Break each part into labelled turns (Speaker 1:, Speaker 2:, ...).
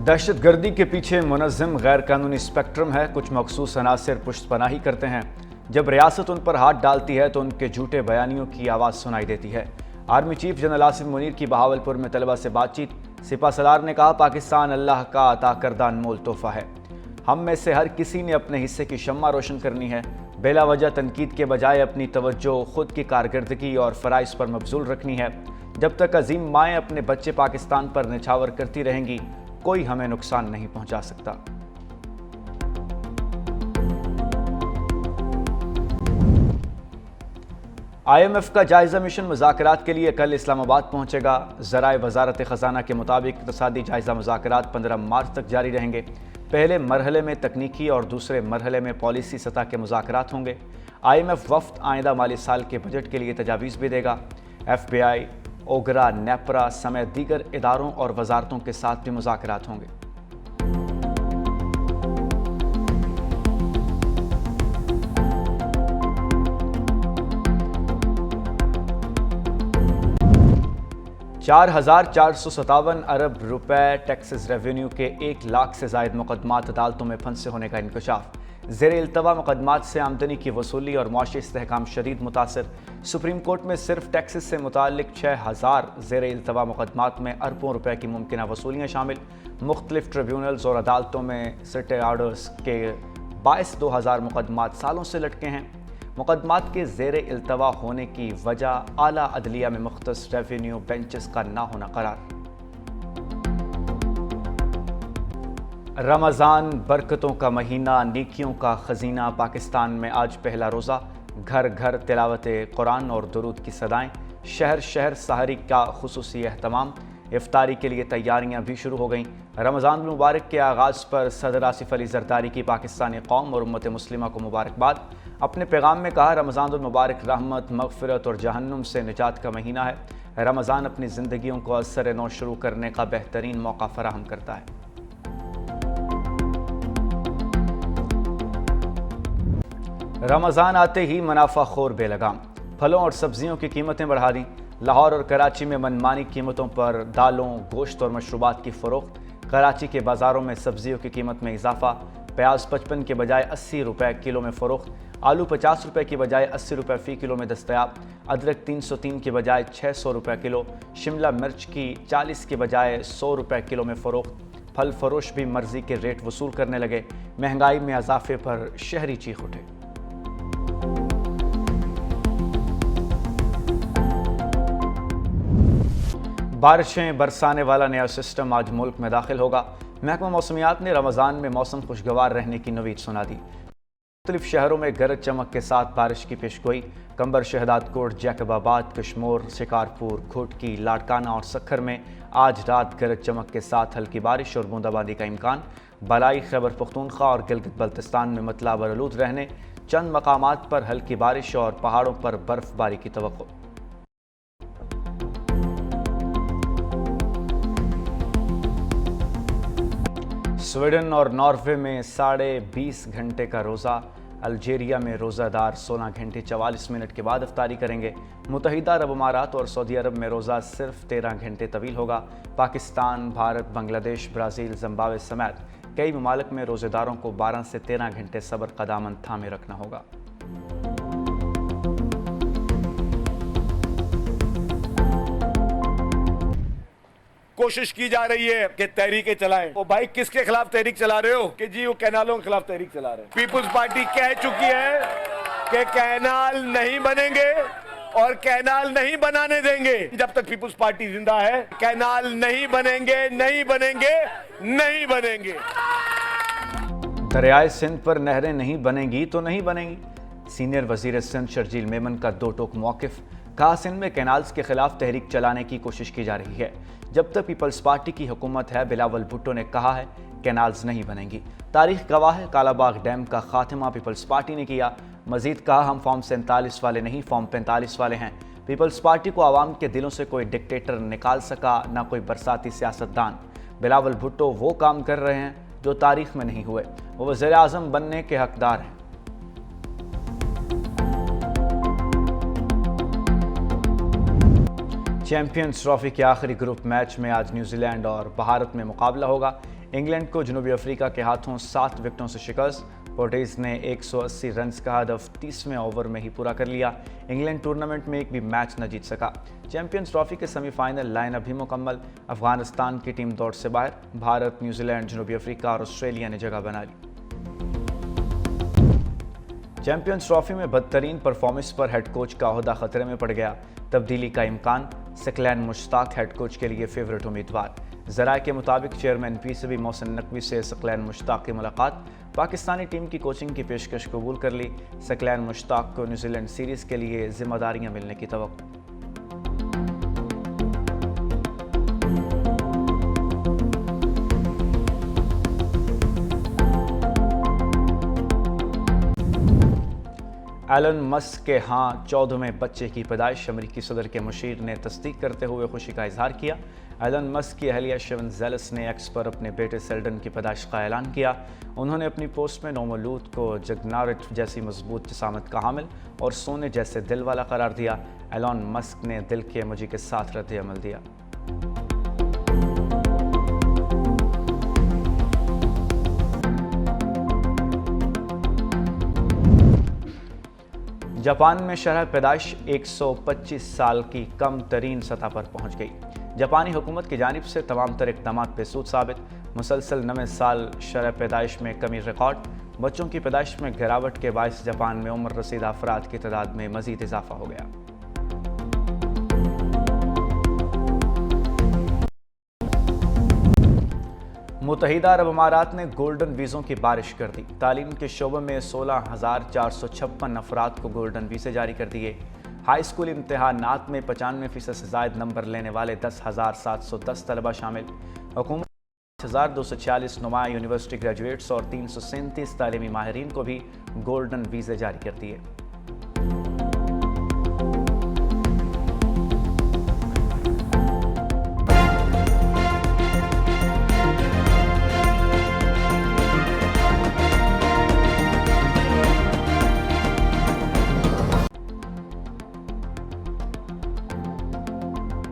Speaker 1: دہشت گردی کے پیچھے منظم غیر قانونی اسپیکٹرم ہے۔ کچھ مخصوص عناصر پشت پناہی کرتے ہیں۔ جب ریاست ان پر ہاتھ ڈالتی ہے تو ان کے جھوٹے بیانیوں کی آواز سنائی دیتی ہے۔ Army chief general Asim Munir کی بہاولپور میں طلبہ سے بات چیت۔ سپہ سالار نے کہا، پاکستان اللہ کا عطا کردہ انمول تحفہ ہے۔ ہم میں سے ہر کسی نے اپنے حصے کی شمع روشن کرنی ہے۔ بلا وجہ تنقید کے بجائے اپنی توجہ خود کی کارکردگی اور فرائض پر مبذول رکھنی ہے۔ جب تک عظیم مائیں اپنے بچے پاکستان پر نچھاور کرتی رہیں گی، کوئی ہمیں نقصان نہیں پہنچا سکتا۔ آئی ایم ایف کا جائزہ مشن مذاکرات کے لیے کل اسلام آباد پہنچے گا۔ ذرائع وزارت خزانہ کے مطابق اقتصادی جائزہ مذاکرات 15 مارچ تک جاری رہیں گے۔ پہلے مرحلے میں تکنیکی اور دوسرے مرحلے میں پالیسی سطح کے مذاکرات ہوں گے۔ آئی ایم ایف وفد آئندہ مالی سال کے بجٹ کے لیے تجاویز بھی دے گا۔ ایف بی آئی، اوگرا، نیپرا سمیت دیگر اداروں اور وزارتوں کے ساتھ بھی مذاکرات ہوں گے۔ $4,457 ارب ٹیکسز ریونیو کے 1 لاکھ سے زائد مقدمات عدالتوں میں پھنسے ہونے کا انکشاف۔ زیر التوا مقدمات سے آمدنی کی وصولی اور معاشی استحکام شدید متاثر۔ سپریم کورٹ میں صرف ٹیکسز سے متعلق 6,000 زیر التوا مقدمات میں اربوں روپے کی ممکنہ وصولیاں شامل۔ مختلف ٹریبیونلز اور عدالتوں میں سٹے آرڈرز کے باعث 2,000 مقدمات سالوں سے لٹکے ہیں۔ مقدمات کے زیر التوا ہونے کی وجہ اعلیٰ عدلیہ میں مختص ریونیو بینچز کا نہ ہونا قرار۔ رمضان برکتوں کا مہینہ، نیکیوں کا خزینہ۔ پاکستان میں آج پہلا روزہ۔ گھر گھر تلاوت قرآن اور درود کی صدائیں۔ شہر شہر سحری کا خصوصی اہتمام۔ افطاری کے لیے تیاریاں بھی شروع ہو گئیں۔ رمضان المبارک کے آغاز پر صدر آصف علی زرداری کی پاکستانی قوم اور امت مسلمہ کو مبارکباد۔ اپنے پیغام میں کہا، رمضان المبارک رحمت، مغفرت اور جہنم سے نجات کا مہینہ ہے۔ رمضان اپنی زندگیوں کو از سر نو شروع کرنے کا بہترین موقع فراہم کرتا ہے۔ رمضان آتے ہی منافع خور بے لگام۔ پھلوں اور سبزیوں کی قیمتیں بڑھا دیں۔ لاہور اور کراچی میں منمانی قیمتوں پر دالوں، گوشت اور مشروبات کی فروخت۔ کراچی کے بازاروں میں سبزیوں کی قیمت میں اضافہ۔ پیاز 55 کے بجائے 80 روپے کلو میں فروخت۔ آلو 50 روپے کی بجائے 80 روپے فی کلو میں دستیاب۔ ادرک 303 کی بجائے 600 روپے کلو۔ شملہ مرچ کی 40 کی بجائے 100 روپے کلو میں فروخت۔ پھل فروش بھی مرضی کے ریٹ وصول کرنے لگے۔ مہنگائی میں اضافے پر شہری چیخ اٹھے۔ بارشیں برسانے والا نیا سسٹم آج ملک میں داخل ہوگا۔ محکمہ موسمیات نے رمضان میں موسم خوشگوار رہنے کی نوید سنا دی۔ مختلف شہروں میں گرج چمک کے ساتھ بارش کی پیشگوئی۔ کمبر، شہداد کوٹ، جیکب آباد، کشمور، شکارپور، گھوٹکی، لاڑکانہ اور سکھر میں آج رات گرج چمک کے ساتھ ہلکی بارش اور بوندا باندی کا امکان۔ بالائی خیبر پختونخوا اور گلگت بلتستان میں مطلع برآلود رہنے۔ چند مقامات پر ہلکی بارش اور پہاڑوں پر برف باری کی توقع۔ سویڈن اور ناروے میں 20.5 گھنٹے کا روزہ۔ الجیریا میں روزہ دار 16 گھنٹے 44 منٹ کے بعد افطاری کریں گے۔ متحدہ عرب امارات اور سعودی عرب میں روزہ صرف 13 گھنٹے طویل ہوگا۔ پاکستان، بھارت، بنگلہ دیش، برازیل، زمبابوے سمیت کئی ممالک میں روزے داروں کو 12 سے 13 گھنٹے صبر کا دامن تھامے رکھنا ہوگا۔
Speaker 2: کوشش کی جا رہی ہے کہ تحریکیں چلائیں۔ وہ بھائی کس کے خلاف تحریک چلا رہے ہو؟ کہ جی وہ کینالوں کے خلاف تحریک چلا رہے ہیں۔ پیپلز پارٹی کہہ چکی ہے کہ کینال نہیں بنیں گے اور کینال نہیں بنانے دیں گے جب تک پیپلز پارٹی زندہ ہے۔ کینال نہیں بنیں گے، نہیں بنیں گے، نہیں بنیں گے۔
Speaker 1: دریائے سندھ پر نہریں نہیں بنیں گی تو نہیں بنیں گی۔ سینئر وزیر سندھ شرجیل میمن کا دو ٹوک موقف۔ کہا، سندھ میں کینالز کے خلاف تحریک چلانے کی کوشش کی جا رہی ہے۔ جب تک پیپلز پارٹی کی حکومت ہے، بلاول بھٹو نے کہا ہے کینالز نہیں بنیں گی۔ تاریخ گواہ ہے، کالا باغ ڈیم کا خاتمہ پیپلز پارٹی نے کیا۔ مزید کہا، ہم فارم 47 والے نہیں، فارم 45 والے ہیں۔ پیپلز پارٹی کو عوام کے دلوں سے کوئی ڈکٹیٹر نکال سکا، نہ کوئی برساتی سیاستدان۔ بلاول بھٹو وہ کام کر رہے ہیں جو تاریخ میں نہیں ہوئے۔ وہ وزیر اعظم بننے کے حقدار ہیں۔ چیمپئنز ٹرافی کے آخری گروپ میچ میں آج نیوزی لینڈ اور بھارت میں مقابلہ ہوگا۔ انگلینڈ کو جنوبی افریقہ کے ہاتھوں 7 وکٹوں سے شکست۔ پورٹیز نے 180 رنز کا ہدف 30ویں اوور میں ہی پورا کر لیا۔ انگلینڈ ٹورنامنٹ میں ایک بھی میچ نہ جیت سکا۔ چیمپئنز ٹرافی کے سیمی فائنل لائن اب بھی مکمل۔ افغانستان کی ٹیم دوڑ سے باہر۔ بھارت، نیوزی لینڈ، جنوبی افریقہ اور آسٹریلیا نے جگہ بنا لی۔ چیمپئنز ٹرافی میں بدترین پرفارمنس پر ہیڈ کوچ کا عہدہ خطرے میں پڑ گیا۔ تبدیلی کا امکان، ثقلین مشتاق ہیڈ کوچ کے لیے فیورٹ امیدوار۔ ذرائع کے مطابق chairman P C B Mohsin Naqvi سے ثقلین مشتاق کی ملاقات۔ پاکستانی ٹیم کی کوچنگ کی پیشکش قبول کر لی۔ ثقلین مشتاق کو نیوزی لینڈ سیریز کے لیے ذمہ داریاں ملنے کی توقع۔ ایلن مسک کے 14ویں بچے کی پیدائش۔ امریکی صدر کے مشیر نے تصدیق کرتے ہوئے خوشی کا اظہار کیا۔ ایلن مسک کی اہلیہ شیون زیلس نے ایکس پر اپنے بیٹے سیلڈن کی پیدائش کا اعلان کیا۔ انہوں نے اپنی پوسٹ میں نومولود کو جگنارٹ جیسی مضبوط جسامت کا حامل اور سونے جیسے دل والا قرار دیا۔ ایلن مسک نے دل کے ایموجی کے ساتھ رد عمل دیا۔ جاپان میں شرح پیدائش 125 سال کی کم ترین سطح پر پہنچ گئی۔ جاپانی حکومت کی جانب سے تمام تر اقدامات بے سود ثابت۔ مسلسل 9 سال شرح پیدائش میں کمی ریکارڈ۔ بچوں کی پیدائش میں گراوٹ کے باعث جاپان میں عمر رسیدہ افراد کی تعداد میں مزید اضافہ ہو گیا۔ متحدہ عرب امارات نے گولڈن ویزوں کی بارش کر دی۔ تعلیم کے شعبے میں 16,456 افراد کو گولڈن ویزے جاری کر دیے۔ ہائی اسکول امتحانات میں 95% سے زائد نمبر لینے والے 10,710 طلبہ شامل۔ حکومت 1,246 نمایاں یونیورسٹی گریجویٹس اور 337 تعلیمی ماہرین کو بھی گولڈن ویزے جاری کر دیے۔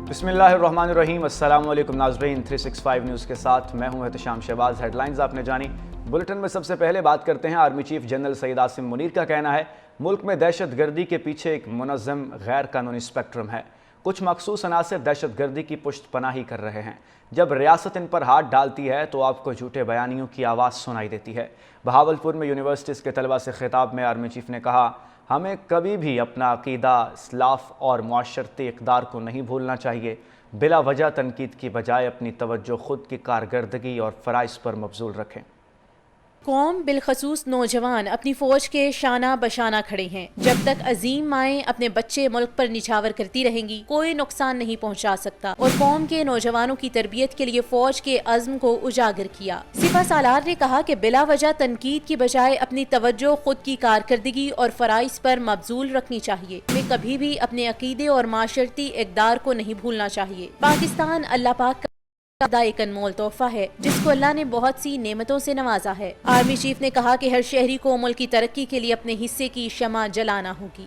Speaker 1: بسم اللہ الرحمن الرحیم۔ السلام علیکم ناظرین، 365 نیوز کے ساتھ میں ہوں احتشام شہباز۔ ہیڈ لائنز آپ نے جانی۔ بلٹن میں سب سے پہلے بات کرتے ہیں۔ Army chief general Syed Asim Munir کا کہنا ہے ملک میں دہشت گردی کے پیچھے ایک منظم غیر قانونی اسپیکٹرم ہے۔ کچھ مخصوص عناصر دہشت گردی کی پشت پناہی کر رہے ہیں۔ جب ریاست ان پر ہاتھ ڈالتی ہے تو آپ کو جھوٹے بیانیوں کی آواز سنائی دیتی ہے۔ بہاولپور میں یونیورسٹیز کے طلبہ سے خطاب میں آرمی چیف نے کہا ہمیں کبھی بھی اپنا عقیدہ، اسلاف اور معاشرتی اقدار کو نہیں بھولنا چاہیے۔ بلا وجہ تنقید کی بجائے اپنی توجہ خود کی کارکردگی اور فرائض پر مبذول رکھیں۔
Speaker 3: قوم بالخصوص نوجوان اپنی فوج کے شانہ بشانہ کھڑے ہیں۔ جب تک عظیم مائیں اپنے بچے ملک پر نچھاور کرتی رہیں گی کوئی نقصان نہیں پہنچا سکتا، اور قوم کے نوجوانوں کی تربیت کے لیے فوج کے عزم کو اجاگر کیا۔ سپہ سالار نے کہا کہ بلا وجہ تنقید کی بجائے اپنی توجہ خود کی کارکردگی اور فرائض پر مبذول رکھنی چاہیے۔ ہمیں کبھی بھی اپنے عقیدے اور معاشرتی اقدار کو نہیں بھولنا چاہیے۔ پاکستان اللہ پاک کا ایک انمول تحفہ ہے جس کو اللہ نے بہت سی نعمتوں سے نوازا ہے۔ آرمی چیف نے کہا کہ ہر شہری کو ملک کی ترقی کے لیے اپنے حصے کی شمع جلانا ہوگی۔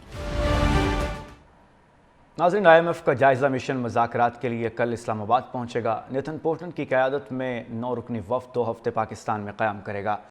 Speaker 1: ناظرین، IMF کا جائزہ مشن مذاکرات کے لیے کل اسلام آباد پہنچے گا۔ نیتھن پورٹن کی قیادت میں 9 رکنی وفد 2 ہفتے پاکستان میں قیام کرے گا۔